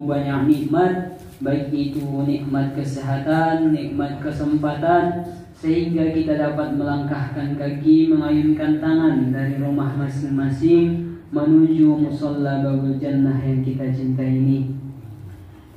Banyak nikmat, baik itu nikmat kesehatan, nikmat kesempatan, sehingga kita dapat melangkahkan kaki, mengayunkan tangan dari rumah masing-masing menuju musalla Babul Jannah yang kita cintai ini.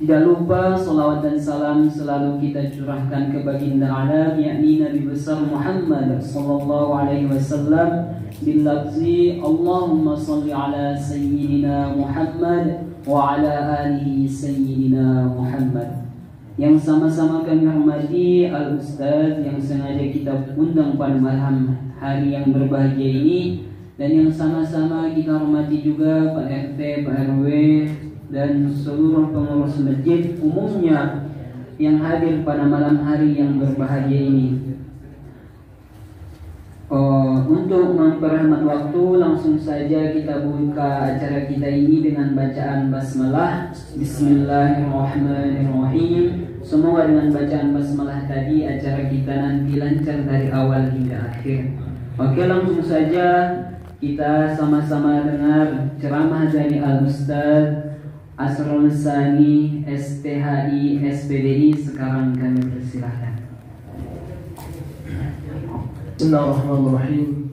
Tidak lupa salawat dan salam selalu kita curahkan ke baginda alam, yakni Nabi besar Muhammad sallallahu alaihi wasallam, bil lafzi Allahumma salli ala sayyidina Muhammad wa ala alihi sayyidina Muhammad. Yang sama-sama kami hormati Al-Ustaz yang sengaja kita undang pada malam hari yang berbahagia ini, dan yang sama-sama kita hormati juga Pak RT, Pak RW, dan seluruh pengurus masjid umumnya yang hadir pada malam hari yang berbahagia ini. Untuk memperhemat waktu, langsung saja kita buka acara kita ini dengan bacaan basmalah. Bismillahirrahmanirrahim. Semoga dengan bacaan basmalah tadi acara kita nanti lancar dari awal hingga akhir. Oke, langsung saja kita sama-sama dengar ceramah dari Al-Ustaz Asrul Sani, STHI, SPDI. Sekarang kami persilahkan. Bismillahirrahmanirrahim.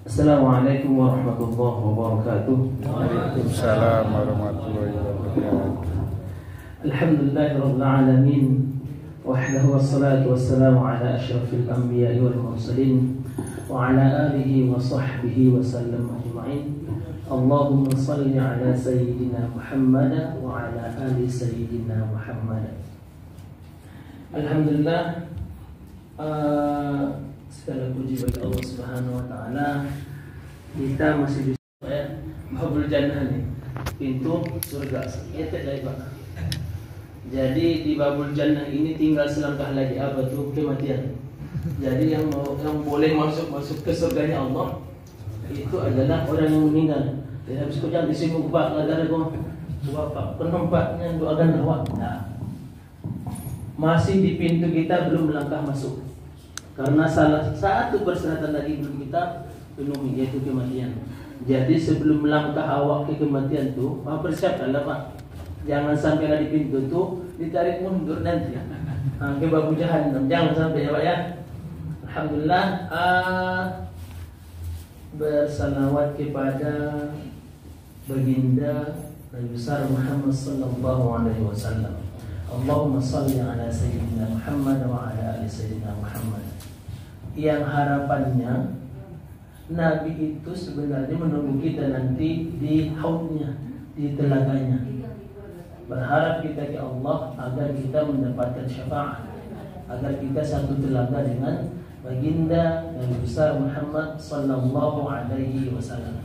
Assalamualaikum warahmatullahi wabarakatuh. Waalaikumsalam warahmatullahi wabarakatuh. Alhamdulillahirabbil alamin. Wahdahu wassalatu wassalamu ala asyrafil anbiya'i wal mursalin wa ala alihi wa sahbihi wa sallam ajma'in. Allahumma salli ala sayyidina Muhammad wa ala ali sayyidina Muhammad. Alhamdulillah, segala puji bagi Allah Subhanahu wa taala. Kita masih bisa Babul Jannah nih, pintu surga. Ya tidak Pak. Jadi di Babul Jannah ini tinggal selangkah lagi, apa tuh? Kematian. Jadi yang boleh masuk ke surganya Allah itu adalah orang yang meninggal. Jadi habis itu jangan disinggung Pak, negara kok Bapak penempatnya doakan awak. Nah, masih di pintu kita belum melangkah masuk. Karena salah satu persyaratan lagi belum kita penuhi, yaitu kematian. Jadi sebelum melangkah awak ke kematian tuh, persiapkanlah Pak. Jangan sampai di pintu tuh ditarik mundur nanti ya. Ke babu jahannam. Jangan sampai ya Pak ya. Alhamdulillah, bersalawat kepada baginda Nabi besar Muhammad sallallahu alaihi wasallam. Allahumma salli ala sayyidina Muhammad wa ala ali sayyidina Muhammad. Yang harapannya Nabi itu sebenarnya menunggu kita nanti di haudnya, di telaganya. Berharap kita ke Allah agar kita mendapatkan syafaat, agar kita satu telaga dengan baginda Nabi besar Muhammad sallallahu alaihi wasallam.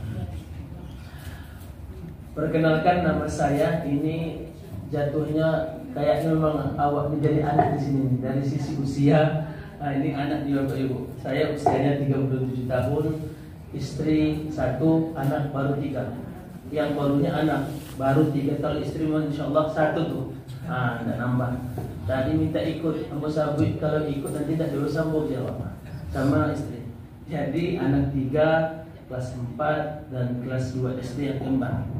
Perkenalkan, nama saya ini jatuhnya kayaknya memang awak menjadi anak di sini dari sisi usia. Ini anak di Bapak Ibu. Saya usianya 37 tahun, istri 1, anak baru 3. Yang barunya anak baru 3, kalau istri insya Allah 1 tuh. Enggak nambah. Tadi minta ikut, Abu Sabit kalau ikut nanti tak dulu sambung jawab sama istri. Jadi anak 3, kelas 4 dan kelas 2 SD yang kembar.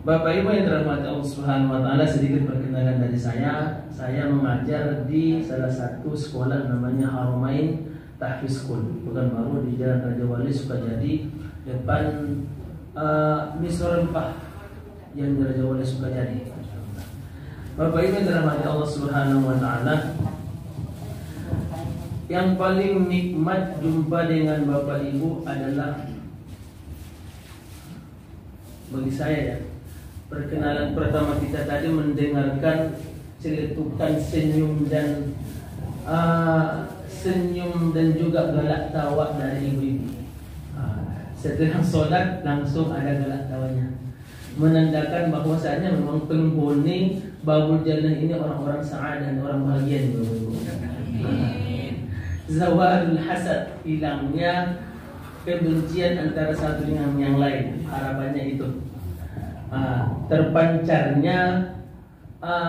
Bapak Ibu yang dirahmati Allah Subhanahu wa taala, sedikit perkenalan dari saya. Saya mengajar di salah satu sekolah namanya Haramain Tahfiz School, bukan baru, di Jalan Raja Wali Sukajadi, depan Misrul Empah yang di Raja Wali Sukajadi. Bapak Ibu yang dirahmati Allah Subhanahu wa taala, yang paling nikmat jumpa dengan Bapak Ibu adalah bagi saya ya, perkenalan pertama kita tadi mendengarkan celetukan senyum dan juga galak tawa dari ibu-ibu. Setelah sholat langsung ada galak tawanya, menandakan bahwasanya memang penghuni Babul Jannah ini orang-orang sa'adah dan orang bahagia nih ibu-ibu. Zawalul hasad, hilangnya kebencian antara satu dengan yang lain, harapannya itu. Terpancarnya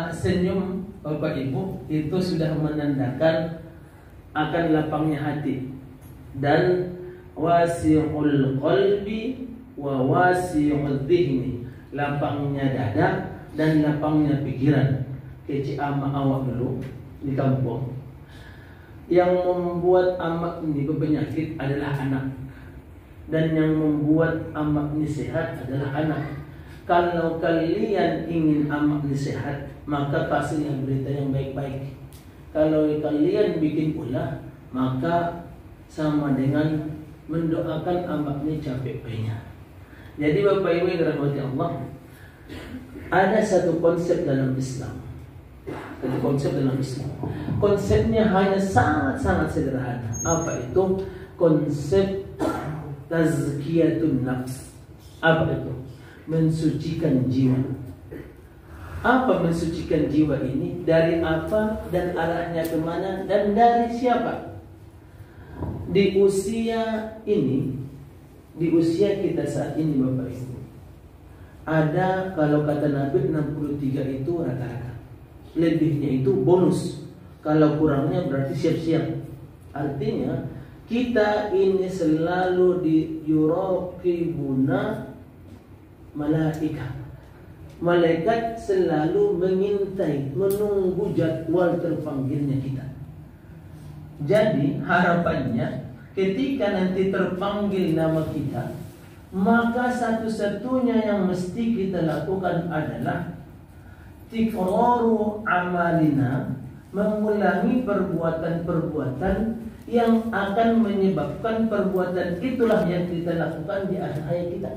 senyum Bapak Ibu itu sudah menandakan akan lapangnya hati dan wasi'ul qalbi wa wasi'ul dhihni, lapangnya dada, dan lapangnya pikiran. Kece ama awak dulu di kampung. Yang membuat amak ini berpenyakit adalah anak, dan yang membuat amak ini sehat adalah anak. Kalau kalian ingin amak ini sehat, maka kasih yang berita yang baik-baik. Kalau kalian bikin ulah, maka sama dengan mendoakan amak ini capek payahnya. Jadi Bapak Ibu yang dirahmati Allah, ada satu konsep dalam Islam. Satu konsep dalam Islam. Konsepnya hanya sangat-sangat sederhana. Apa itu? Konsep tazkiyatun nafs. Apa itu? Mensucikan jiwa. Apa mensucikan jiwa ini? Dari apa dan arahnya kemana dan dari siapa? Di usia ini, di usia kita saat ini Bapak Ibu, ada kalau kata Nabi 63 itu rata-rata. Lebihnya itu bonus. Kalau kurangnya berarti siap-siap. Artinya kita ini selalu yuraqibuna malaika. Malaikat selalu mengintai, menunggu jadwal terpanggilnya kita. Jadi harapannya ketika nanti terpanggil nama kita, maka satu-satunya yang mesti kita lakukan adalah tikraru amalina, mengulangi perbuatan-perbuatan yang akan menyebabkan perbuatan itulah yang kita lakukan di akhir hayat kita.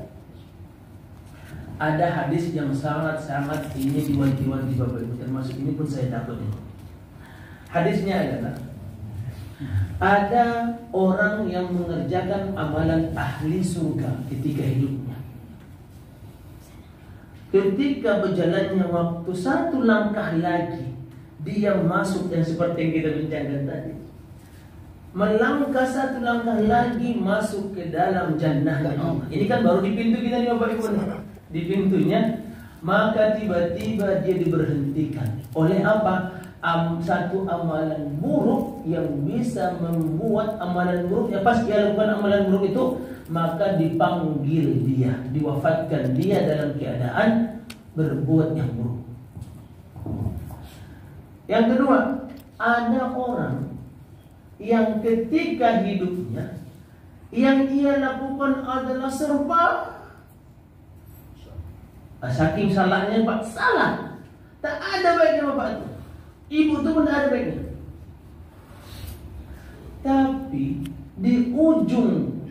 Ada hadis yang sangat-sangat ini diwanti-wanti Bapak Ibu, termasuk ini pun saya takut ini. Hadisnya adalah ada orang yang mengerjakan amalan ahli surga ketika hidupnya. Ketika berjalannya waktu satu langkah lagi, dia masuk yang seperti yang kita bincangkan tadi. Melangkah satu langkah lagi masuk ke dalam jannah Allah. Ini kan baru di pintu kita nih Bapak Ibu. Di pintunya, maka tiba-tiba dia diberhentikan. Oleh apa? Satu amalan buruk yang bisa membuat amalan buruk, ya pas dia lakukan amalan buruk itu, maka dipanggil dia, diwafatkan dia dalam keadaan berbuat yang buruk. Yang kedua, ada orang yang ketika hidupnya yang ia lakukan adalah serba saking salahnya Pak, salah. Tak ada baiknya Bapak itu. Ibu itu pun tak ada baiknya. Tapi di ujung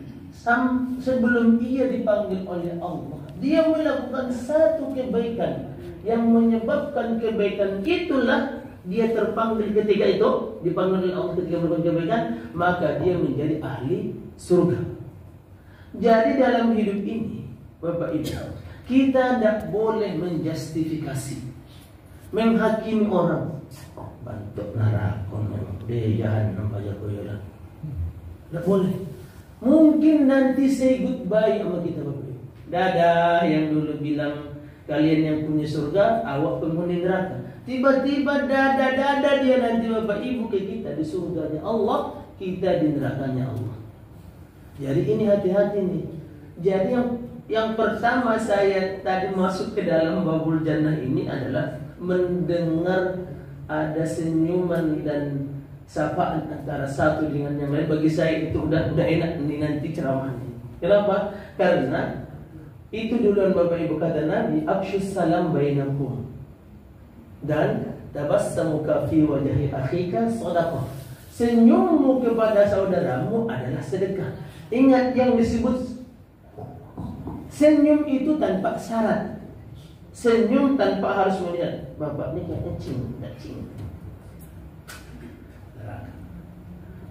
sebelum ia dipanggil oleh Allah, dia melakukan satu kebaikan yang menyebabkan kebaikan itulah dia terpanggil ketika itu, dipanggil oleh Allah ketika melakukan kebaikan, maka dia menjadi ahli surga. Jadi dalam hidup ini Bapak Ibu, kita tidak boleh menjustifikasi, menghakimi orang. Bantuk narakon, jahan nampak jagoyola. Tidak boleh. Mungkin nanti say goodbye sama kita Bapak Ibu. Dadah yang dulu bilang kalian yang punya surga, awak penghuni neraka. Tiba-tiba dadah dia nanti Bapak Ibu ke kita di surganya Allah, kita di nerakanya Allah. Jadi ini hati-hati nih. Jadi yang pertama saya tadi masuk ke dalam babul jannah ini adalah mendengar ada senyuman dan sapaan antara satu dengan yang lain. Bagi saya itu udah enak nih nanti ceramahnya. Kenapa? Karena itu duluan Bapak Ibu kata Nabi, afshus salam bainakum, dan tabassamuka fi wajhi akhika shadaqah. Senyummu kepada saudaramu adalah sedekah. Ingat yang disebut senyum itu tanpa syarat. Senyum tanpa harus melihat bapak ini kayaknya tidak cing.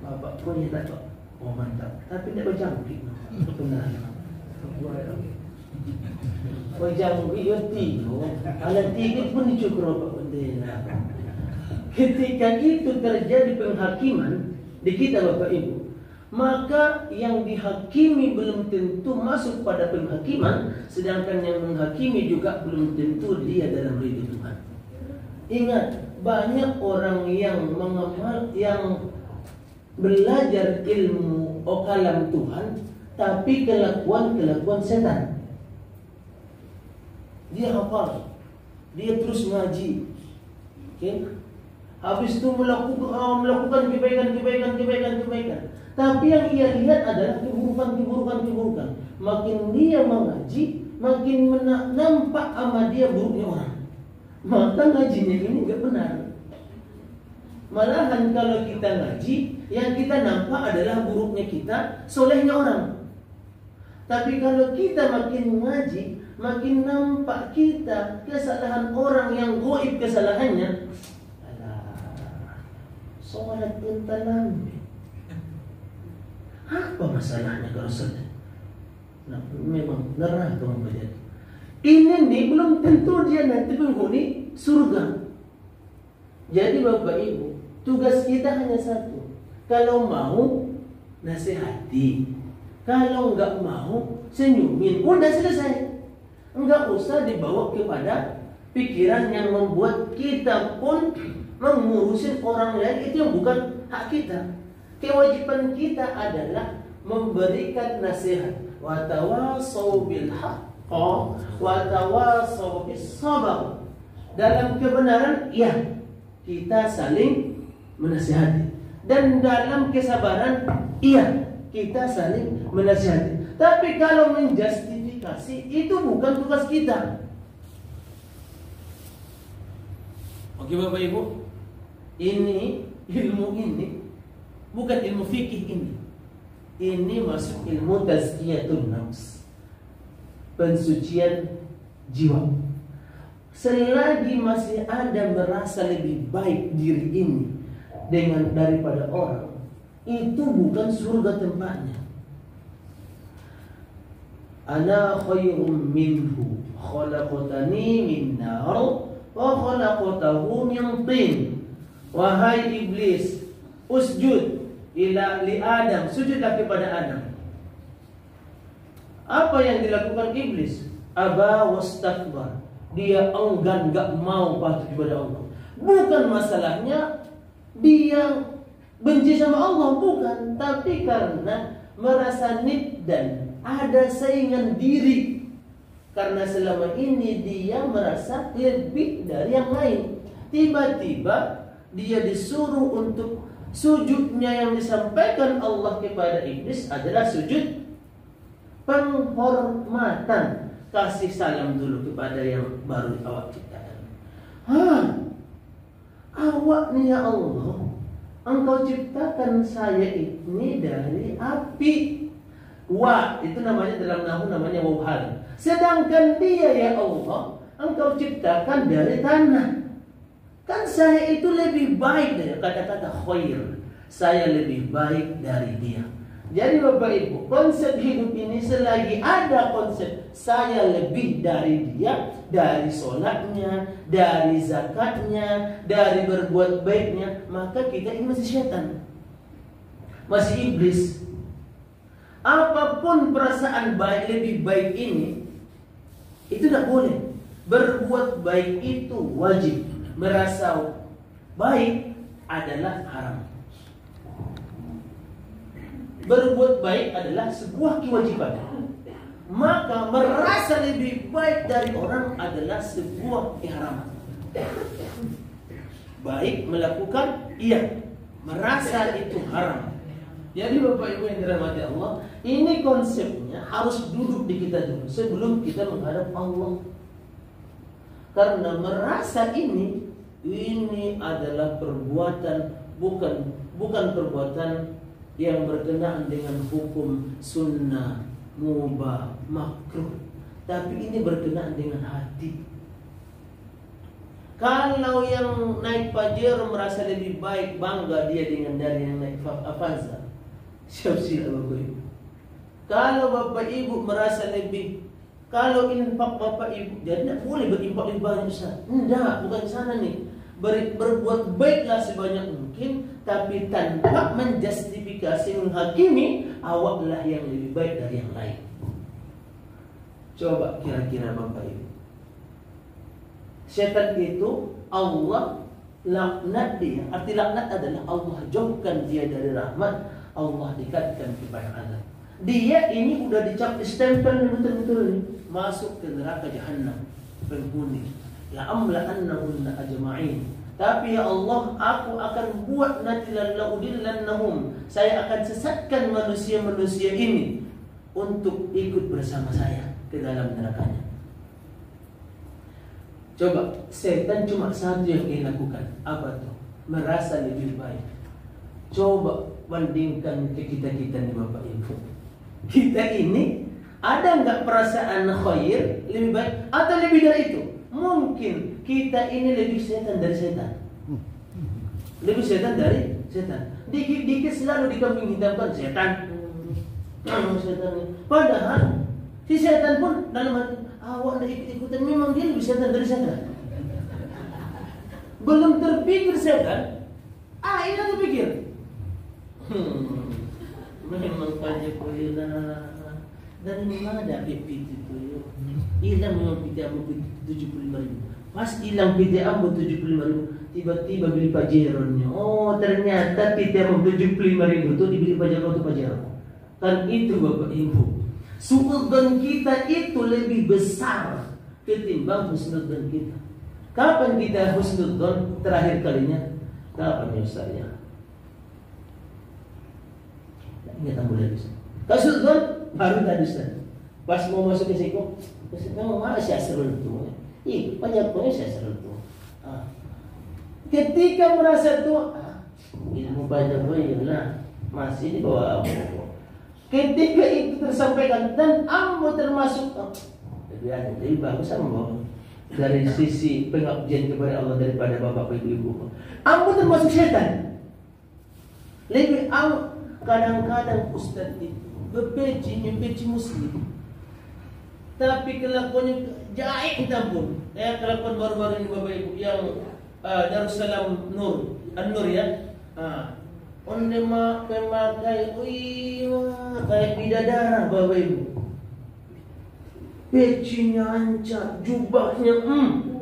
Bapak punya tak, oh mantap. Tapi tidak berjangkit. Benar. Berjangkit itu, alat tiga pun dicukur bapak bendera. Ketika itu terjadi penghakiman di kita Bapak Ibu, maka yang dihakimi belum tentu masuk pada penghakiman, sedangkan yang menghakimi juga belum tentu dia dalam ridho Tuhan. Ingat, banyak orang yang yang belajar ilmu kalam Tuhan, tapi kelakuan setan. Dia hafal, dia terus ngaji. Oke? Habis itu melakukan kebaikan. Tapi yang ia lihat adalah keburukan. Makin dia mengaji, makin nampak sama dia buruknya orang. Maka ngajinya ini enggak benar. Malahan kalau kita ngaji, yang kita nampak adalah buruknya kita, solehnya orang. Tapi kalau kita makin ngaji, makin nampak kita kesalahan orang yang goib kesalahannya. Sholat entah lambe. Apa masalahnya kalau sholat? Nah, memang neraka membaca. Ini nih belum tentu dia nanti penghuni surga. Jadi Bapak Ibu, tugas kita hanya satu. Kalau mau, nasihati. Kalau enggak mau, senyumin. Udah selesai. Enggak usah dibawa kepada pikiran yang membuat kita pun mengurusin orang lain. Itu yang bukan hak kita. Kewajiban kita adalah memberikan nasihat. Wa tawassaw bil haqq wa tawassaw bis sabr. Dalam kebenaran, ya, kita saling menasihati. Dan dalam kesabaran, iya, kita saling menasihati. Tapi kalau menjustifikasi, itu bukan tugas kita. Oke Bapak Ibu, ini ilmu ini bukan ilmu fikih ini. Ini masuk ilmu tazkiyatun nafs, pensucian jiwa. Selagi masih ada merasa lebih baik diri ini daripada orang, itu bukan surga tempatnya. Ana khairum minhu khalaqtani min nar wa khalaqtahu min tin. Wahai iblis, usjud li Adam, sujudlah kepada Adam. Apa yang dilakukan iblis? Aba wastakbar. Dia enggan, enggak mau patuh kepada Allah. Bukan masalahnya dia benci sama Allah, bukan, tapi karena merasa niddan, ada saingan diri. Karena selama ini dia merasa lebih dari yang lain. Tiba-tiba dia disuruh untuk sujudnya yang disampaikan Allah kepada iblis adalah sujud penghormatan. Kasih salam dulu kepada yang baru awak ciptakan. Awak nih ya Allah, Engkau ciptakan saya ini dari api. Wa, itu namanya dalam nahu namanya wawhal. Sedangkan dia ya Allah, Engkau ciptakan dari tanah. Kan saya itu lebih baik dari kata-kata khair. Saya lebih baik dari dia. Jadi Bapak Ibu, konsep hidup ini selagi ada konsep saya lebih dari dia, dari sholatnya, dari zakatnya, dari berbuat baiknya, maka kita ini masih setan, masih iblis. Apapun perasaan baik lebih baik ini, itu tidak boleh. Berbuat baik itu wajib. Merasa baik adalah haram. Berbuat baik adalah sebuah kewajiban. Maka merasa lebih baik dari orang adalah sebuah keharaman. Baik melakukan, iya. Merasa itu haram. Jadi Bapak Ibu yang dirahmati Allah, ini konsepnya harus duduk di kita dulu sebelum kita menghadap Allah. Karena merasa ini adalah perbuatan bukan perbuatan yang berkenaan dengan hukum sunnah, mubah, makruh, tapi ini berkenaan dengan hati. Kalau yang naik Pajero merasa lebih baik, bangga dia dengan dari yang naik Avanza, siap-siap Bapak Ibu. Kalau Bapak Ibu merasa lebih, kalau infak Bapak Ibu, jadi tidak boleh berinfak lebih banyak Ustaz. Tidak, bukan sana nih. Berbuat baiklah sebanyak mungkin, tapi tanpa menjustifikasi, menghakimi awaklah yang lebih baik dari yang lain. Coba kira-kira Bapak Ibu, setan itu Allah laknat dia. Arti laknat adalah Allah jauhkan dia dari rahmat, Allah dekatkan kepada azab. Dia ini udah dicap stempel betul-betul nih, masuk ke neraka jahanam, penghuni. La amla'annahunna ajma'in. Tapi ya Allah, aku akan buat nanti laudillannahum. Saya akan sesatkan manusia-manusia ini untuk ikut bersama saya ke dalam nerakanya. Coba, setan cuma satu yang dia lakukan. Apa tuh? Merasa lebih baik. Coba bandingkan ke kita-kita nih Bapak Ibu. Kita ini ada nggak perasaan khair lebih baik atau lebih dari itu? Mungkin kita ini lebih setan dari setan. Lebih setan dari setan. Dikit-dikit selalu dikambing hitamkan setan. Setan. Padahal si setan pun dalam hati, awak nak ikut-ikutan, memang dia lebih setan dari setan. Belum terpikir setan, ini terpikir. Memang panja kulilah. Dan mana ada PT itu? Hilang memang PT ambo 75.000. Pas hilang PT ambo 75.000, tiba-tiba beli Pajeronnya. Oh, ternyata PT ambo 75.000 itu dibeli Pajero atau Pajero. Kan itu Bapak Ibu. Suudzon kita itu lebih besar ketimbang husnudzon kita. Kapan kita husnudzon terakhir kalinya? Kapan ya Ustaz ya? Ingat ambo lagi. Husnudzon baru tadi Ustaz. Pas mau masuk ke siko, kamu masih asrul tu. Banyak punya saya asrul tu. Ketika merasa tua, ilmu banyak punya lah masih di bawah ambo. Ketika itu tersampaikan dan ambo termasuk lebih bagus ambo dari sisi pengabdian kepada Allah daripada bapak ibu-ibu. Ambo termasuk setan. Lebih kadang-kadang Ustaz itu membeci muslim, tapi kelakuannya jahat ampun. Kelakuan baru-baru ini Bapak Ibu yang Darussalam Nur, An-Nur ya. Onde pemakai kayak bidadara Bapak Ibu. Pecinya ancak, jubahnya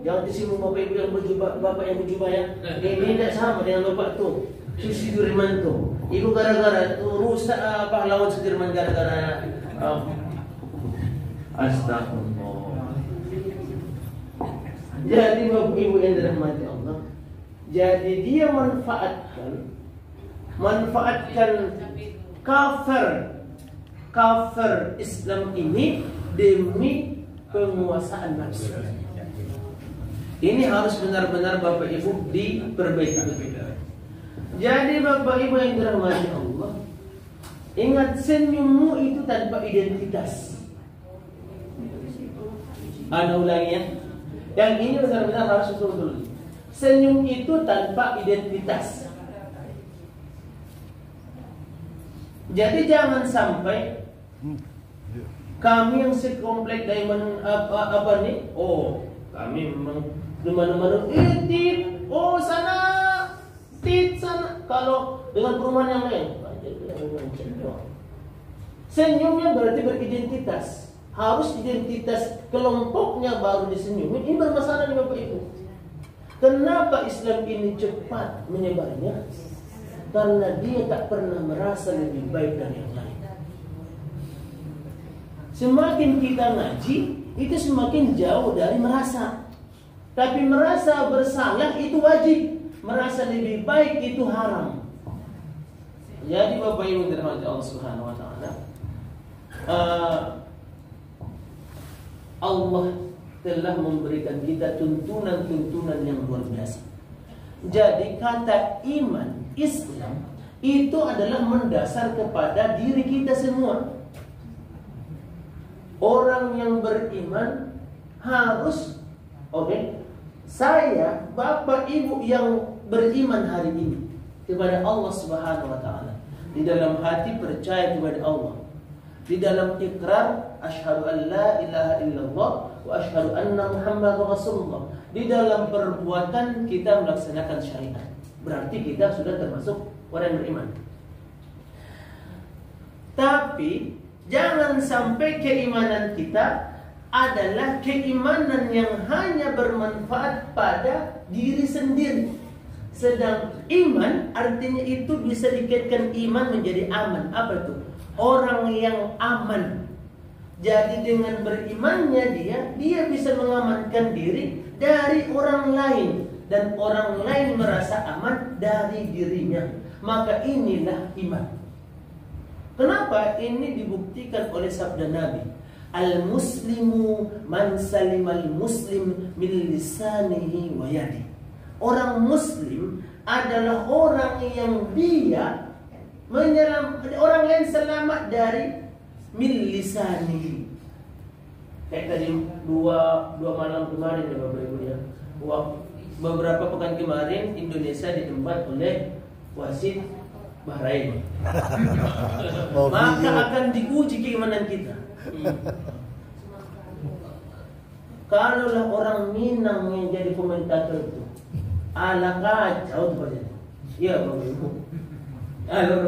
Jangan disinggung Bapak Ibu yang berjubah, Bapak yang berjubah ya. Ini tidak sama dengan Bapak tuh Susi Durimanto. Ibu gara-gara rusak pahlawan Sudirman gara-gara astagfirullah. Jadi Bapak Ibu yang dirahmati Allah, jadi dia manfaatkan kafir Islam ini demi penguasaan nafsu. Ini harus benar-benar Bapak Ibu diperbaiki. Jadi Bapak Ibu yang dirahmati Allah, ingat senyummu itu tanpa identitas. Ana ulangi ya. Yang ini benar-benar harus betul-betul. Senyum itu tanpa identitas. Jadi jangan sampai kami yang sekomplek Diamond apa nih? Oh, kami memang di mana-mana sana sana. Kalau dengan perumahan yang lain, senyumnya berarti beridentitas. Harus identitas kelompoknya baru disenyumin. Ini bermasalah nih Bapak Ibu. Kenapa Islam ini cepat menyebarnya? Karena dia tak pernah merasa lebih baik dari yang lain. Semakin kita ngaji, itu semakin jauh dari merasa. Tapi merasa bersalah itu wajib. Merasa lebih baik itu haram. Jadi Bapak Ibu dirahmati Allah Subhanahu wa taala, Allah telah memberikan kita tuntunan-tuntunan yang luar biasa. Jadi kata iman, Islam itu adalah mendasar kepada diri kita semua. Orang yang beriman harus, saya, Bapak Ibu yang beriman hari ini kepada Allah Subhanahu wa taala, di dalam hati percaya kepada Allah, di dalam ikrar asyhadu an la ilaha illallah wa asyhadu anna Muhammadar Rasulullah, di dalam perbuatan kita melaksanakan syariat. Berarti kita sudah termasuk orang yang beriman. Tapi jangan sampai keimanan kita adalah keimanan yang hanya bermanfaat pada diri sendiri. Sedang iman artinya itu bisa dikaitkan iman menjadi aman. Apa itu? Orang yang aman. Jadi dengan berimannya dia bisa mengamankan diri dari orang lain dan orang lain merasa aman dari dirinya, maka inilah iman. Kenapa? Ini dibuktikan oleh sabda Nabi, al-muslimu man salimal muslim min lisanihi wa yadi. Orang muslim adalah orang yang dia orang lain selamat dari min lisanihi. Kayak tadi dua malam kemarin ya Bapak Ibu ya. Beberapa pekan kemarin Indonesia ditempat oleh wasit Bahrain. Maka akan diuji keimanan kita. Kalaulah orang Minang yang jadi komentator itu, ala kacau tuh Pak. Iya Bapak Ibu. Ala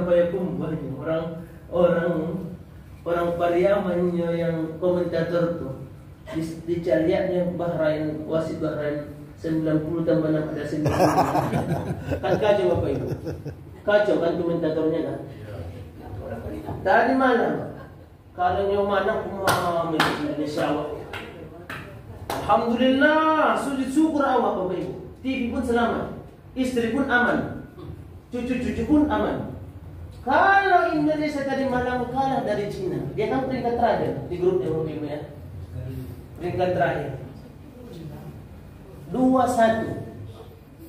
orang Pariamannya yang komentator tuh dicariatnya Bahrain, wasit Bahrain 90 tambah 6 ada 90. Kan kacau Bapak Ibu. Kacau kan komentatornya kan. Tadi malam kalau yang mana Indonesia awak. Alhamdulillah, sujud syukur awak Bapak Ibu. TV pun selamat, istri pun aman, cucu-cucu pun aman. Kalau Indonesia tadi malam kalah dari Cina, dia kan peringkat terakhir di grup Bapak Ibu ya. Peringkat terakhir 2-1.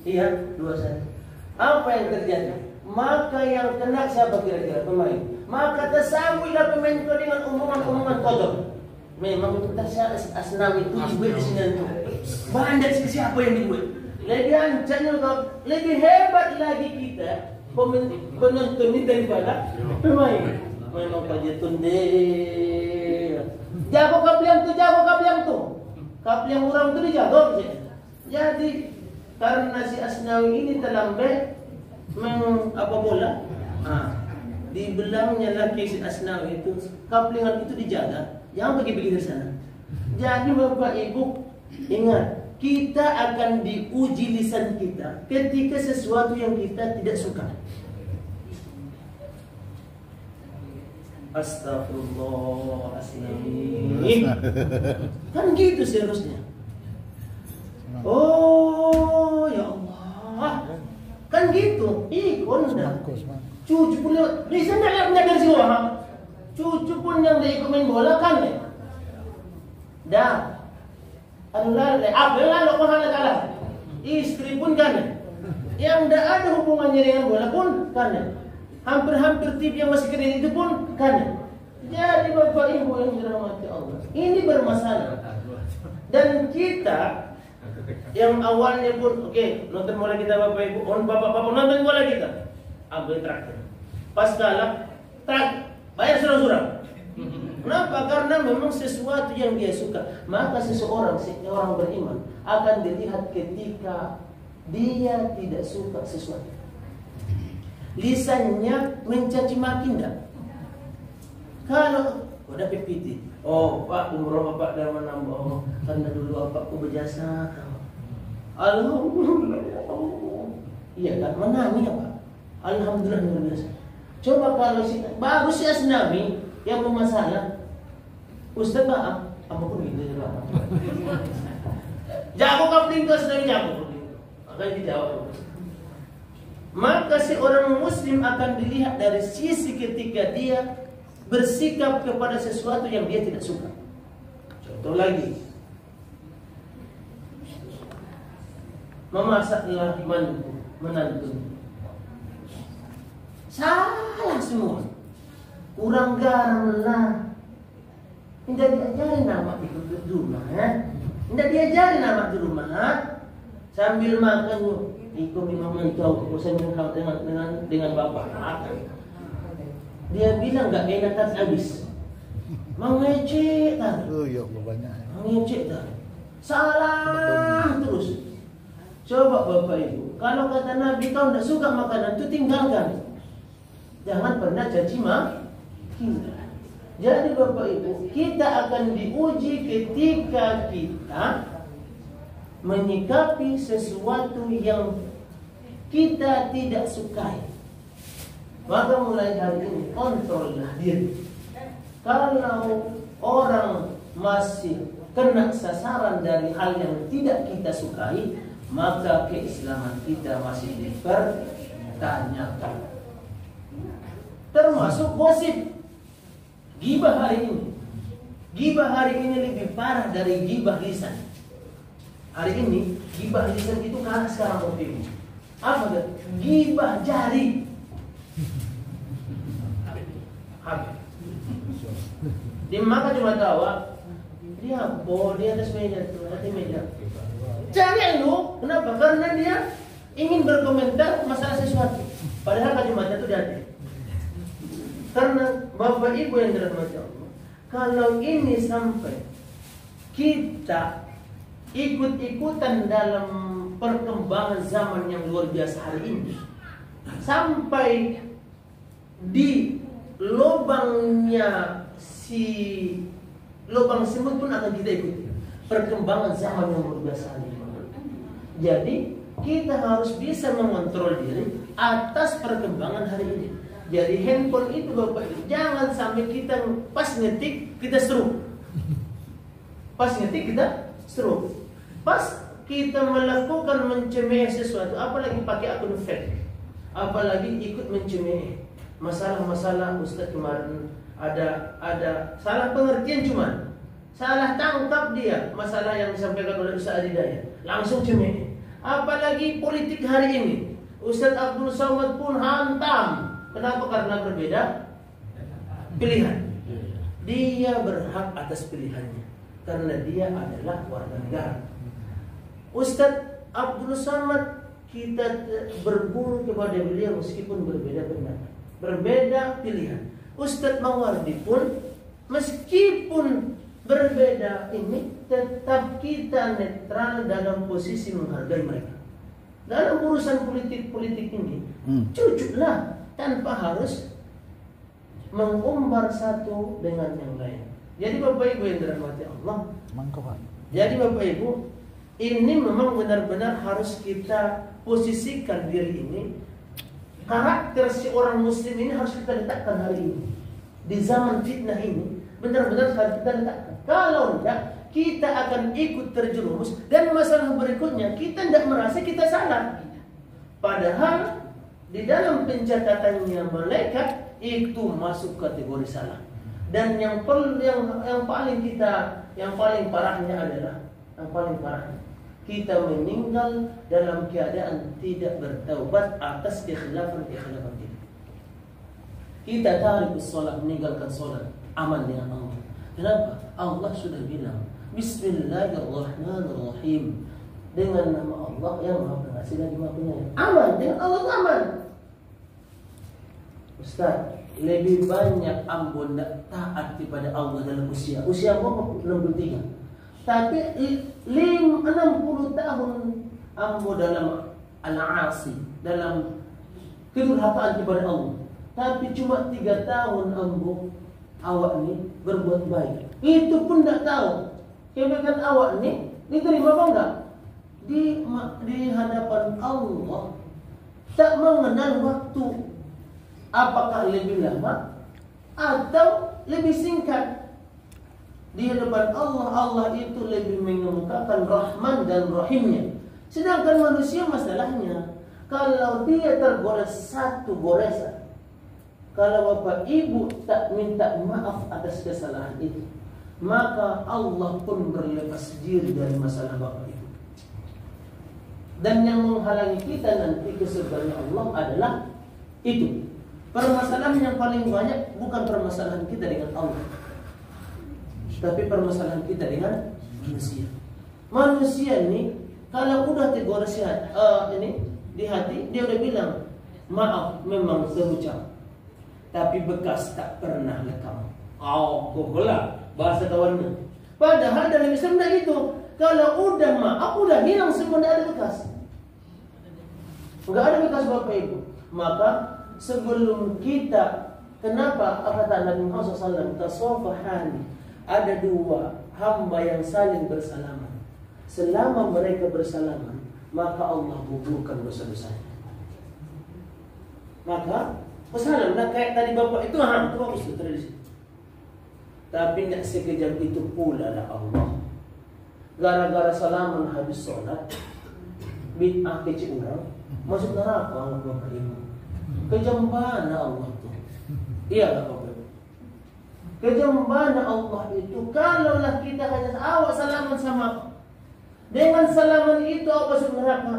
Iya, 2-1. Apa yang terjadi? Maka yang kena siapa kira-kira? Pemain. Maka tersamuilah pemain itu dengan omongan-omongan kotor. Memang itu Asnawi itu dibuat di sini itu. Bandar siapa yang dibuat? Lebih ancamnya, lebih hebat lagi kita penonton ini daripada pemain. Memang Pajatun deh. Jago kapliang tuh. Kapliang orang itu dijago. Jadi karena si Asnawi ini terlambat bola, di belangnya lagi si Asnawi itu kaplingan itu dijaga, jangan pergi ke sana. Jadi Bapak Ibu ingat, kita akan diuji lisan kita ketika sesuatu yang kita tidak suka. Astagfirullah, Asnawi. Kan gitu seharusnya. Oh ya Allah. Kan gitu, dah. Cucu pun bisa nak dari sini cucu pun yang dari ikut main bola kan ya. Dah. Apa yang lo kalah? Istri pun kan ya. Yang tidak ada hubungannya dengan bola pun kan ya. Hampir-hampir tim yang masih keren itu pun kan ya. Jadi Bapak Ibu yang dirahmati Allah, ini bermasalah. Dan kita yang awalnya pun nonton bola kita Bapak Ibu, bapak nonton bola kita, ambil traktir. Pas kalah, bayar surah-surah. Kenapa? Karena memang sesuatu yang dia suka. Maka seseorang beriman akan dilihat ketika dia tidak suka sesuatu. Lisannya mencaci maki enggak? Kalau udah PPT, Pak umroh Bapak dah menambah, karena dulu Bapakku berjasa. Alhamdulillah ya Allah. Iya kan, menangis ya Pak. Alhamdulillah luar biasa. Coba kalau baru si Asnawi yang bermasalah, Ustaz maaf, apapun gitu ya Pak. Jago kapling ke Asnawi jago. Maka dijawab. Maka si orang Muslim akan dilihat dari sisi ketika dia bersikap kepada sesuatu yang dia tidak suka. Contoh lagi, memasaklah menantu. Salah semua. Kurang garam lah. Tidak diajarin nama di rumah. Tidak diajarin nama di rumah. Sambil makan ikut memang tahu bosan dengan bapak makan. Dia bilang nggak enak kan habis. Mengecek kan. Iya, banyak. Mengecek kan. Salah terus. Coba Bapak Ibu, kalau kata Nabi kau tidak suka makanan itu tinggalkan. Jangan pernah caci maki. Jadi Bapak Ibu, kita akan diuji ketika kita menyikapi sesuatu yang kita tidak sukai. Maka mulai hari ini kontrollah diri. Kalau orang masih kena sasaran dari hal yang tidak kita sukai, maka keislaman kita masih dipertanyakan. Termasuk gosip, gibah hari ini. Gibah hari ini lebih parah dari gibah lisan. Hari ini gibah lisan itu kalah sekarang waktu. Apa itu? Gibah jari. Habis. Dia makan cuma tawa. Dia di atas meja tuh, atas meja. Jangan lu, kenapa? Karena dia ingin berkomentar masalah sesuatu. Padahal kalimatnya itu di hati. Karena Bapak Ibu yang dirahmati Allah, kalau ini sampai kita ikut-ikutan dalam perkembangan zaman yang luar biasa hari ini, sampai di lubangnya lubang semut pun akan kita ikuti perkembangan zaman yang luar biasa hari ini. Jadi kita harus bisa mengontrol diri atas perkembangan hari ini. Jadi handphone itu Bapak Ibu, jangan sampai kita pas ngetik kita stroke. Pas ngetik kita stroke. Pas kita melakukan mencemeh sesuatu, apalagi pakai akun fake, apalagi ikut mencemeh. Masalah-masalah Ustaz kemarin ada salah pengertian, cuman salah tangkap dia masalah yang disampaikan oleh Ustaz Adidaya, langsung cemeh. Apalagi politik hari ini, Ustaz Abdul Somad pun hantam. Kenapa? Karena berbeda pilihan. Dia berhak atas pilihannya karena dia adalah warga negara. Ustaz Abdul Somad, kita berburu kepada beliau meskipun berbeda pendapat, berbeda pilihan. Ustaz Mawardi pun meskipun berbeda ini, tetap kita netral dalam posisi menghargai mereka. Dalam urusan politik ini, jujurlah tanpa harus mengumbar satu dengan yang lain. Jadi Bapak Ibu yang dirahmati Allah, jadi Bapak Ibu, ini memang benar-benar harus kita posisikan diri ini. Karakter si orang muslim ini harus kita letakkan hari ini. Di zaman fitnah ini benar-benar harus kita letakkan. Kalau tidak, kita akan ikut terjerumus, dan masalah berikutnya kita tidak merasa kita salah. Padahal di dalam pencatatannya malaikat itu masuk kategori salah. Dan yang paling parahnya adalah kita meninggal dalam keadaan tidak bertaubat atas kekhilafan kita. Kita tarik sholat, meninggalkan sholat, aman dengan Allah. Kenapa? Allah sudah bilang Bismillahirrahmanirrahim, dengan nama Allah yang Maha Pengasih dan Maha Penyayang. Aman dengan Allah, aman. Ustaz, lebih banyak ambo taat kepada Allah dalam usia ambo 63. Tapi 60 tahun ambo dalam al-asi, dalam kedurhakaan kepada Allah. Tapi cuma 3 tahun ambo awak ni berbuat baik. Itu pun tak tahu kebaikan awak ni diterima apa enggak? Di hadapan Allah tak mengenal waktu, apakah lebih lama atau lebih singkat. Di hadapan Allah, Allah itu lebih mengemukakan Rahman dan Rahimnya. Sedangkan manusia masalahnya, kalau dia tergores satu goresan, kalau Bapak Ibu tak minta maaf atas kesalahan itu, maka Allah pun berlepas diri dari masalah Bapak Ibu. Dan yang menghalangi kita nanti ke surganya Allah adalah itu. Permasalahan yang paling banyak bukan permasalahan kita dengan Allah, tapi permasalahan kita dengan manusia. Manusia ini kalau udah tegur ini di hati, dia udah bilang maaf, memang terucap, tapi bekas tak pernah lekang. Kokola bahasa kawannya. Padahal dalam Islam tidak itu. Kalau udah maaf, udah hilang semua, tidak ada bekas. Enggak ada bekas Bapak Ibu. Maka sebelum kita, kenapa kata Nabi Muhammad SAW, tasawfahani, ada 2 hamba yang saling bersalaman. Selama mereka bersalaman, maka Allah gugurkan dosa-dosanya. Maka bersalam, nah kayak tadi Bapak itu bagus tuh tradisi. Tapi tidak sekejap itu pula lah Allah gara-gara salaman habis sholat, bid'ah kecil orang masuk neraka Bapak Ibu. Kejam mana Allah tuh? Iya Bapak Ibu. Kejam mana Allah itu? Kalaulah kita hanya awak salaman sama, dengan salaman itu apa masuk neraka?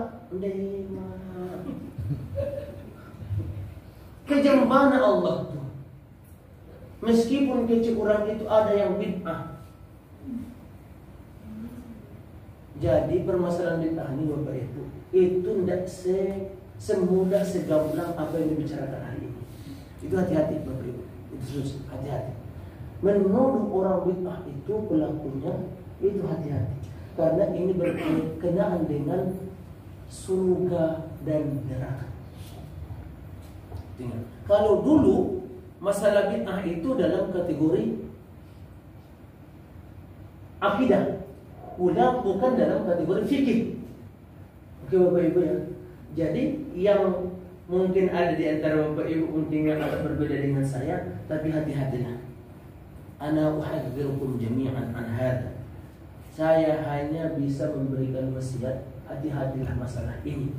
Kejam mana Allah tuh? Meskipun kecil orang itu ada yang bid'ah. Jadi permasalahan bid'ah ini Bapak Ibu, itu tidak semudah segamblang apa yang dibicarakan hari ini. Itu hati-hati Bapak Ibu, itu terus hati-hati. Menuduh orang bid'ah itu pelakunya, itu hati-hati. Karena ini berkenaan dengan surga dan neraka. Kalau dulu masalah bid'ah itu dalam kategori akidah, bukan dalam kategori fikih. Oke Bapak Ibu ya. Jadi yang mungkin ada di antara Bapak Ibu mungkin yang agak berbeda dengan saya, tapi hati-hatilah. Ana uhadzirkum jami'an an hadza. Saya hanya bisa memberikan wasiat, hati-hatilah masalah ini.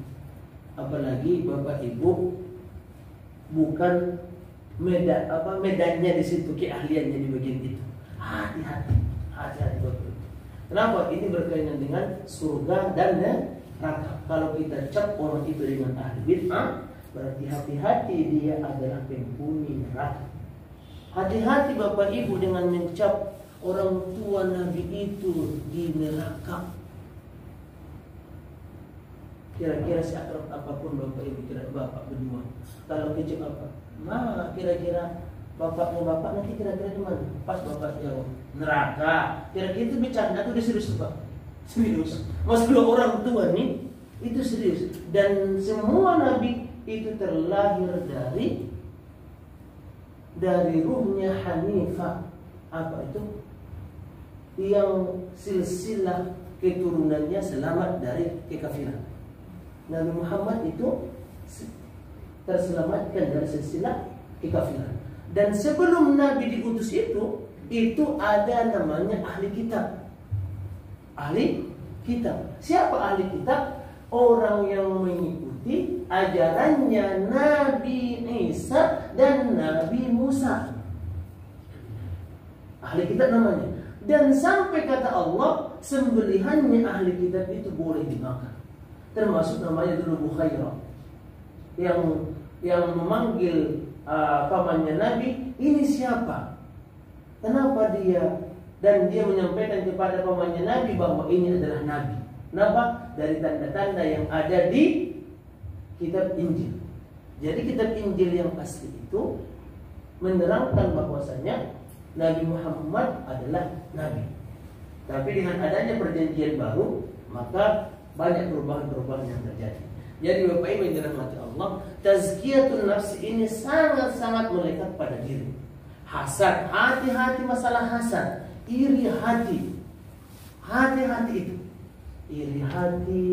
Apalagi Bapak Ibu bukan medannya di situ, keahliannya di bagian itu. Hati-hati Bapak Ibu. Kenapa? Ini berkaitan dengan surga dan neraka. Kalau kita cap orang itu dengan ahli bid'ah, berarti hati-hati dia adalah penghuni neraka. Hati-hati Bapak Ibu dengan mencap orang tua Nabi itu di neraka. Kira-kira seakrab apapun Bapak Ibu, kira Bapak berdua, kalau kecil apa? Nah, kira-kira bapaknya bapak nanti kira-kira di mana? Pas bapak jawab neraka. Kira-kira itu bercanda atau serius Pak? Serius. Mas dua orang tua nih itu serius. Dan semua nabi itu terlahir dari ruhnya Hanifah. Apa itu? Yang silsilah keturunannya selamat dari kekafiran. Nabi Muhammad itu terselamatkan dari silsilah kekafiran. Dan sebelum Nabi diutus itu ada namanya ahli kitab. Ahli kitab. Siapa ahli kitab? Orang yang mengikuti ajarannya Nabi Isa dan Nabi Musa. Ahli kitab namanya. Dan sampai kata Allah, sembelihannya ahli kitab itu boleh dimakan. Termasuk namanya dulu Bukhairah. Yang memanggil pamannya Nabi, ini siapa? Kenapa dia? Dan dia menyampaikan kepada pamannya Nabi bahwa ini adalah Nabi. Kenapa? Dari tanda-tanda yang ada di kitab Injil. Jadi kitab Injil yang asli itu menerangkan bahwasanya Nabi Muhammad adalah Nabi. Tapi dengan adanya perjanjian baru, maka banyak perubahan-perubahan yang terjadi. Jadi Bapak Ibu yang dirahmati Allah, tazkiyatun nafsi ini sangat-sangat melekat pada diri. Hasad, hati-hati masalah hasad, iri hati. Hati-hati itu. Iri hati.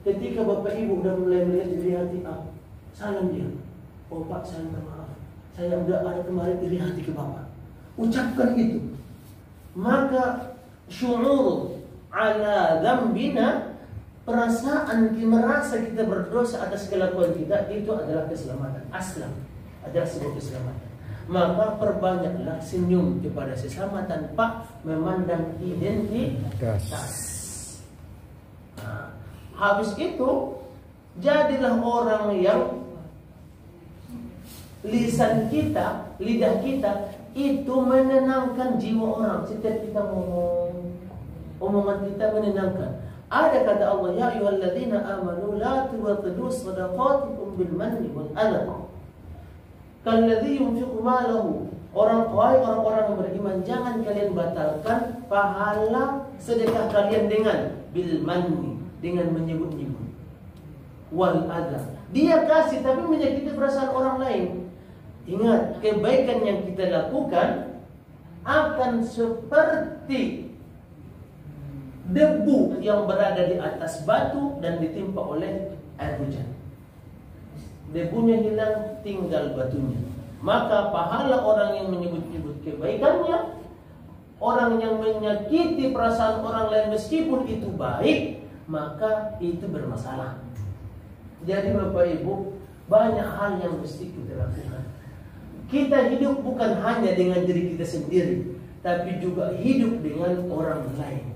Ketika Bapak Ibu udah mulai melihat iri hati, salam dia. Oh Pak, saya minta maaf. Saya udah ada kemarin iri hati ke Bapak. Ucapkan itu. Maka syu'ur ala dzambina, perasaan merasa kita berdosa atas kelakuan kita, itu adalah keselamatan aslam, adalah sebuah keselamatan. Maka perbanyaklah senyum kepada sesama tanpa memandang identitas. Nah, habis itu jadilah orang yang lisan kita, lidah kita itu menenangkan jiwa orang. Setiap kita ngomong, omongan kita menenangkan. Ada kata Allah, ya ayyuhalladzina amanu la tubtilu shadaqatikum bil manni wal adha. Kalladzi yunfiqu malahu. Orang-orang yang beriman, jangan kalian batalkan pahala sedekah kalian dengan bil manni, dengan menyebut-nyebut. Wal adha. Dia kasih tapi menyakiti perasaan orang lain. Ingat, kebaikan yang kita lakukan akan seperti debu yang berada di atas batu dan ditimpa oleh air hujan. Debunya hilang, tinggal batunya. Maka pahala orang yang menyebut-nyebut kebaikannya, orang yang menyakiti perasaan orang lain meskipun itu baik, maka itu bermasalah. Jadi Bapak Ibu, banyak hal yang mesti kita lakukan. Kita hidup bukan hanya dengan diri kita sendiri, tapi juga hidup dengan orang lain.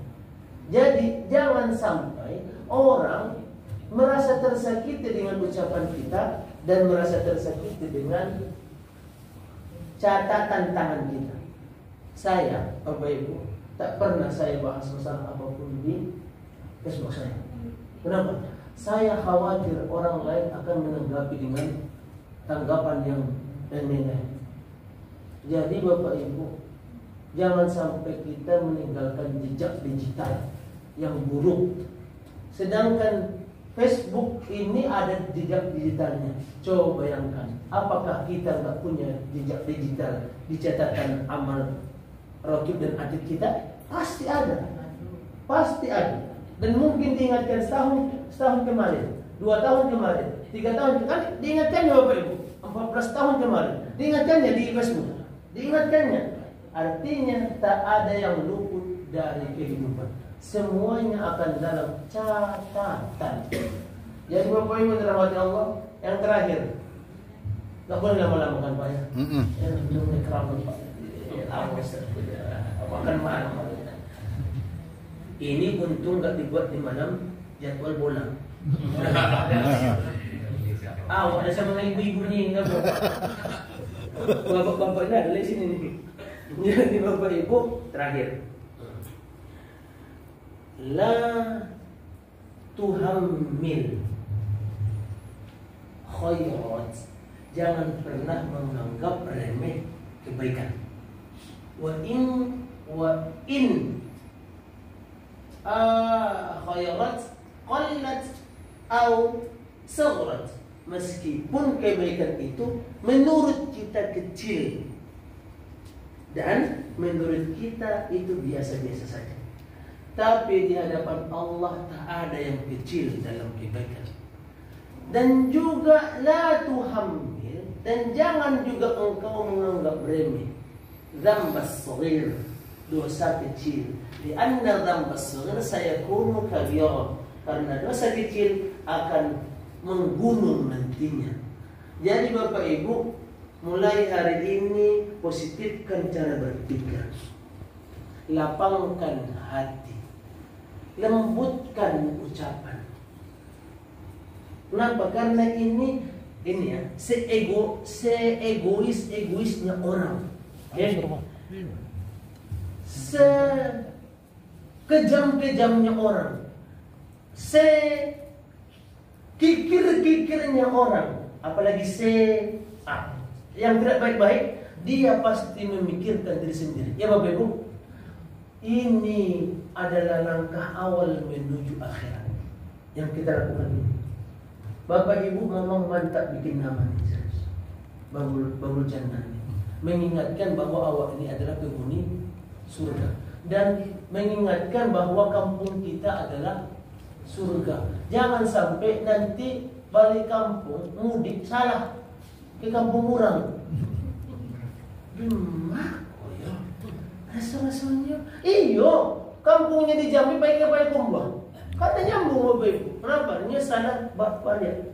Jadi jangan sampai orang merasa tersakiti dengan ucapan kita dan merasa tersakiti dengan catatan tangan kita. Saya, Bapak Ibu, tak pernah saya bahas masalah apapun di Facebook saya. Kenapa? Saya khawatir orang lain akan menanggapi dengan tanggapan yang aneh. Jadi Bapak Ibu, jangan sampai kita meninggalkan jejak digital yang buruk. Sedangkan Facebook ini ada jejak digitalnya. Coba bayangkan, apakah kita nggak punya jejak digital di catatan amal Raqib dan Atid kita? Pasti ada. Pasti ada. Dan mungkin diingatkan setahun kemarin, 2 tahun kemarin, 3 tahun kemarin, diingatkannya Bapak Ibu, 14 tahun kemarin, diingatkannya di Facebook, diingatkannya. Artinya tak ada yang luput dari kehidupan. Semuanya akan dalam catatan. Jadi Bapak Ibu dirahmati Allah, yang terakhir, nggak boleh lama-lama kan Pak ya? Belum keramat Pak. Akan marah. Ini untung nggak dibuat di malam jadwal bola. Ada sama ibu-ibu nih, nggak bapak-bapak ini ada di sini nih. Jadi Bapak Ibu terakhir, la tuhammil khairat, jangan pernah menganggap remeh kebaikan. Wa in khairat qallat au sagrat, meskipun kebaikan itu menurut kita kecil dan menurut kita itu biasa-biasa saja, tapi di hadapan Allah tak ada yang kecil dalam kebaikan. Dan juga la tuhammil, dan jangan juga engkau menganggap remeh dzambas shaghir, dosa kecil. Di anna dzambas shaghir sayakunu kabira, karena dosa kecil akan menggunung nantinya. Jadi Bapak Ibu, mulai hari ini positifkan cara berpikir, lapangkan hati, lembutkan ucapan. Kenapa? Karena ini ya, egoisnya orang, sekejam-kejamnya orang, kikir-kikirnya orang, apalagi yang tidak baik-baik, dia pasti memikirkan diri sendiri. Ya Bapak Ibu, ini adalah langkah awal menuju akhirat yang kita lakukan ini. Bapak Ibu memang mantap bikin nama ini, Babul Jannah ini, mengingatkan bahwa awak ini adalah penghuni surga, dan mengingatkan bahwa kampung kita adalah surga. Jangan sampai nanti balik kampung mudik salah ke kampung orang. Rasa-rasanya iyo, kampungnya di Jambi baik-baik kumbang. Kata nyambung Bapak Ibu. Kenapa? Ini salah bapaknya.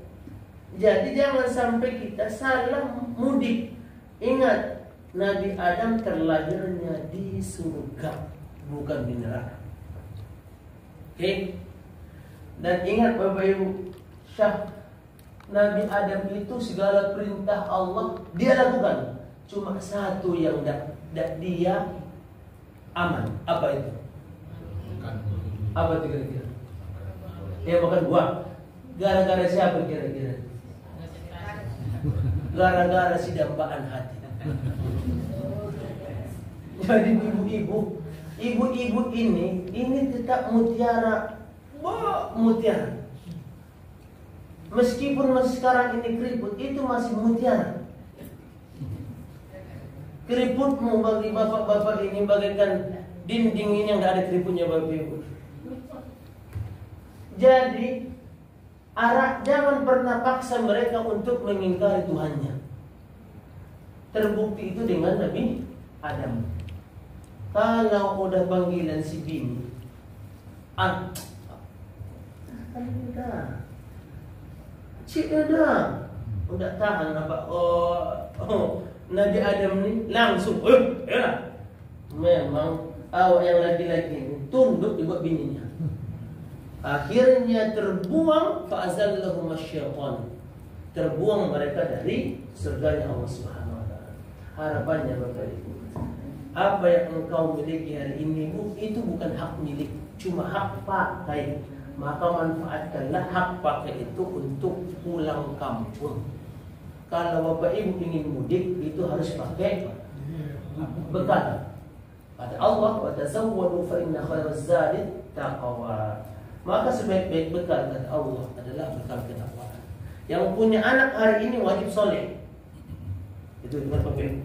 Jadi jangan sampai kita salah mudik. Ingat, Nabi Adam terlahirnya di surga, bukan di neraka. Oke? Dan ingat Bapak Ibu, Nabi Adam itu segala perintah Allah dia lakukan. Cuma satu yang dia aman. Apa itu? Apa itu kira-kira? Dia makan buah. Gara-gara siapa kira-kira? Gara-gara si dambaan hati. Jadi ibu-ibu ini tetap mutiara. Mutiara. Meskipun sekarang ini keriput, itu masih mutiara. Keriputmu bagi bapak-bapak ini bagaikan dinding ini yang gak ada keriputnya Bapak Ibu. Jadi jangan pernah paksa mereka untuk mengingkari Tuhannya. Terbukti itu dengan Nabi Adam. Kalau udah panggilan si bini, kan udah, cik udah tahan apa? Nabi Adam nih langsung, ya, memang awak yang laki-laki ini tunduk dibuat bininya. Akhirnya terbuang, fa'azallahum asyaitan. Terbuang mereka dari surganya Allah Subhanahu wa taala. Harapannya Bapak Ibu, apa yang engkau miliki hari ini itu bukan hak milik, cuma hak pakai. Maka manfaatkanlah hak pakai itu untuk pulang kampung. Kalau Bapak Ibu ingin mudik, itu harus pakai bekal. Kata Allah, wa tazawwadu fa inna khairaz zadi taqwa. Maka sebaik-baik bekal kata Allah adalah bekal ketakwaan. Yang punya anak hari ini wajib soleh. Itu dengar Bapak Ibu.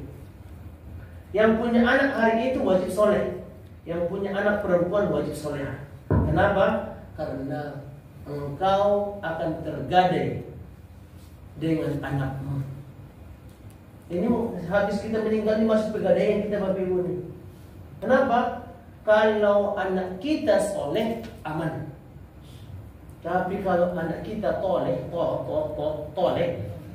Yang punya anak hari ini itu wajib soleh. Yang punya anak perempuan wajib soleh. Kenapa? Karena engkau akan tergadai dengan anakmu. Ini habis kita meninggal ini masuk pegadaian kita Bapak Ibu ini. Kenapa? Kalau anak kita soleh aman. Tapi kalau anak kita toleh,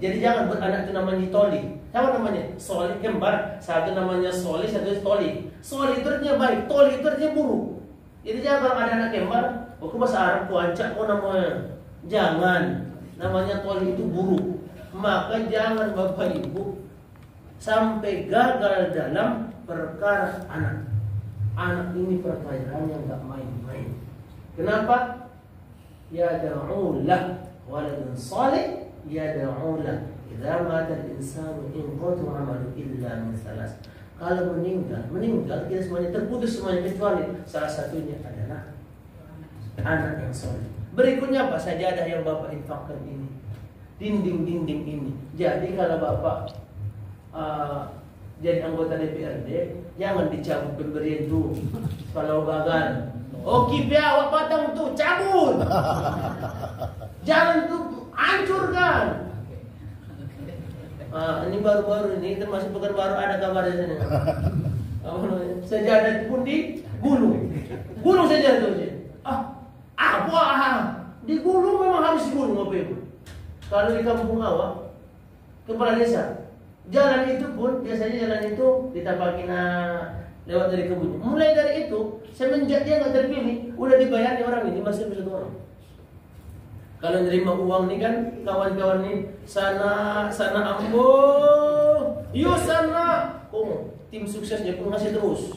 jadi jangan buat anak itu namanya toli. Apa namanya? Soleh kembar. Satu namanya soleh, satu toli. Soleh itu artinya baik, toli itu artinya buruk. Jadi jangan kalau ada anak kembar, aku bahasa Arab kuancak namanya. Jangan. Namanya toli itu buruk. Maka jangan Bapak Ibu sampai gagal dalam perkara anak. Anak ini perkayaan yang gak main-main. Kenapa? Yada'ulah waladun salih yada'ulah idza mata al-insanu in qatu 'amalu illa min salas. Kalau meninggal kita semuanya terputus semuanya kecuali salah satunya adalah anak yang soleh. Berikutnya apa? Sajadah yang Bapak infakkan ini, dinding-dinding ini. Jadi kalau Bapak jadi anggota DPRD, jangan dicabut pemberian tuh. Kalau gagal, oke awak patang tuh cabut. Jangan tuh hancurkan. Ini baru-baru ini termasuk pekan baru ada kabar di sini. Sejadah pun digulung saja itu. Digulung memang harus digulung Bapak Ibu. Kalau di kampung awak, kepala desa, jalan itu pun biasanya jalan itu ditapakin lewat dari kebun. Mulai dari itu, semenjak dia nggak terpilih, udah dibayar nih orang ini masih satu orang. Kalau nerima uang nih kan kawan-kawan nih sana ambo, yuk sana, tim suksesnya pun masih terus.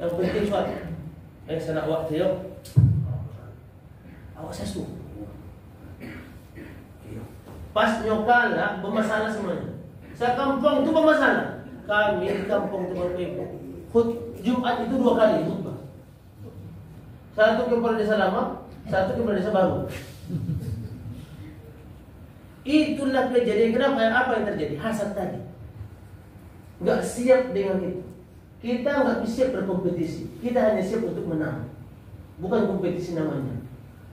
Yang penting suatu, sana waktu yuk, awak sesu. Pas nyokala bermasalah semuanya. Sekampung itu bermasalah. Kami di kampung Bapak Ibu, Jumat itu 2 kali khutbah. Satu ke kepala desa lama, satu ke kepala desa baru. Itulah kejadian. Kenapa? Apa yang terjadi? Hasad tadi. Gak siap dengan itu. Kita gak siap berkompetisi. Kita hanya siap untuk menang. Bukan kompetisi namanya.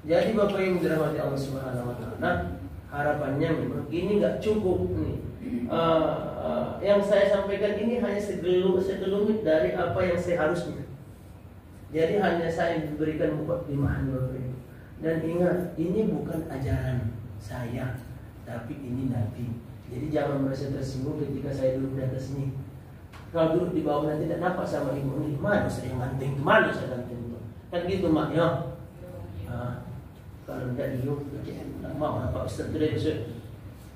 Jadi Bapak Ibu dirahmati Allah Subhanahu wa taala. Harapannya memang ini gak cukup nih. Yang saya sampaikan ini hanya segelumit dari apa yang seharusnya. Jadi hanya saya diberikan mukadimah Bapak Ibu. Dan ingat, ini bukan ajaran saya, tapi ini Nabi. Jadi jangan merasa tersinggung ketika saya duduk di atas ini. Kalau duduk di bawah nanti tidak nampak sama ibu ini. Mana saya ganting, mana saya ganting itu. Kan gitu mak ya. Kalau tidak duduk, mau apa Ustaz tidak bisa.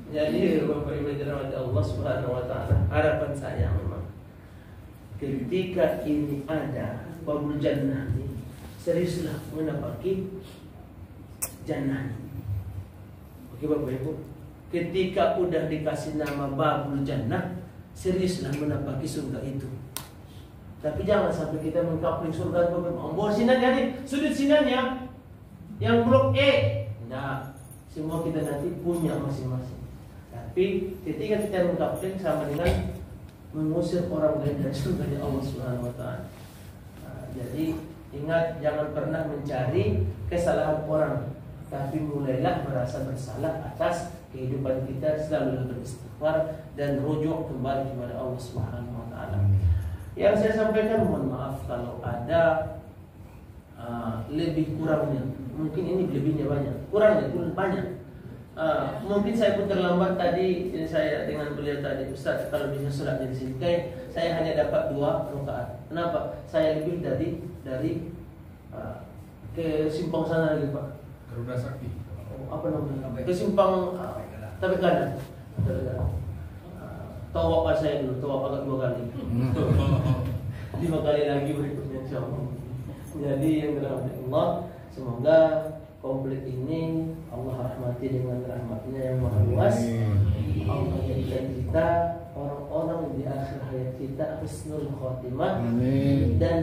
Jadi Bapak Ibu dirahmati Allah Subhanahu wa taala, harapan saya memang ketika ini ada babul jannah ini, seriuslah menapaki jannah. Oke Bapak Ibu, ketika udah dikasih nama babul jannah, seriuslah menapaki surga itu. Tapi jangan sampai kita mengkapling surga Bapak Ibu. Bawa sinan jadi sudut sinannya yang blok E. Nah, semua kita nanti punya masing-masing. Tapi ketika kita mengkapling sama dengan mengusir orang lain dari surga Allah Subhanahu wa taala. Jadi ingat, jangan pernah mencari kesalahan orang, tapi mulailah merasa bersalah atas kehidupan kita, selalu beristighfar dan rujuk kembali kepada Allah Subhanahu wa taala. Yang saya sampaikan mohon maaf kalau ada lebih kurangnya. Mungkin ini lebihnya banyak, kurangnya pun banyak. Mungkin saya pun terlambat tadi. Saya dengan beliau tadi, Ustaz kalau bisa sholat di sini, kayak saya hanya dapat 2 rakaat. Kenapa? Saya lebih dari ke simpang sana lagi Pak. Garuda Sakti. Apa namanya? Ke simpang Tapek Kanan. Tawaf saya dulu, tawaf agak 2 kali. 5 kali lagi berikutnya insyaallah. Jadi yang dirahmati Allah, semoga komplit ini Allah rahmati dengan rahmatnya yang maha luas. Allah jadikan kita orang-orang di akhir hayat kita husnul khotimah. Amin. Dan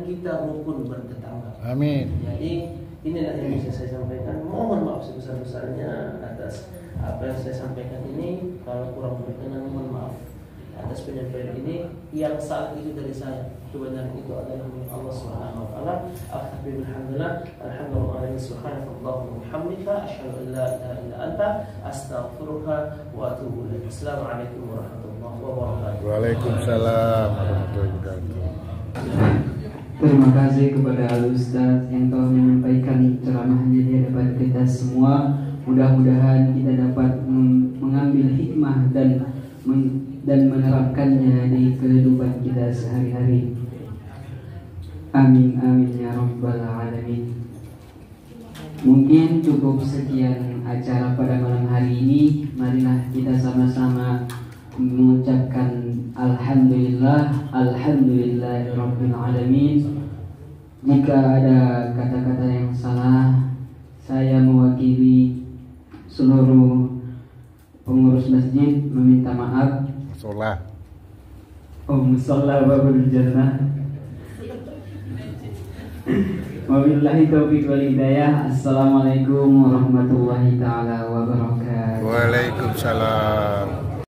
kita rukun bertetangga. Amin. Jadi inilah yang bisa saya sampaikan. Mohon maaf sebesar-besarnya atas apa yang saya sampaikan ini. Kalau kurang berkenan mohon maaf atas penyampaian ini. Yang saat itu dari saya, kebenaran itu adalah milik Allah Subhanahu wa taala. Alhamdulillah, alhamdulillah, subhanallah wa bihamdika, asyhadu an la ilaha illa anta, astaghfiruka wa atubu ilaik. Assalamualaikum warahmatullahi wabarakatuh. Waalaikumsalam warahmatullahi wabarakatuh. Terima kasih kepada Al-Ustaz yang telah menyampaikan ceramahnya di hadapan kita semua. Mudah-mudahan kita dapat mengambil hikmah dan menerapkannya di kehidupan kita sehari-hari. Amin amin ya rabbal alamin. Mungkin cukup sekian acara pada malam hari ini. Marilah kita sama-sama mengucapkan alhamdulillah, alhamdulillahirabbil alamin. Jika ada kata-kata yang salah, saya mewakili seluruh pengurus masjid meminta maaf. Sholat. Musalla babul jannah. Wabillahi taufiq wal hidayah. Assalamualaikum warahmatullahi taala wabarakatuh. Waalaikumsalam.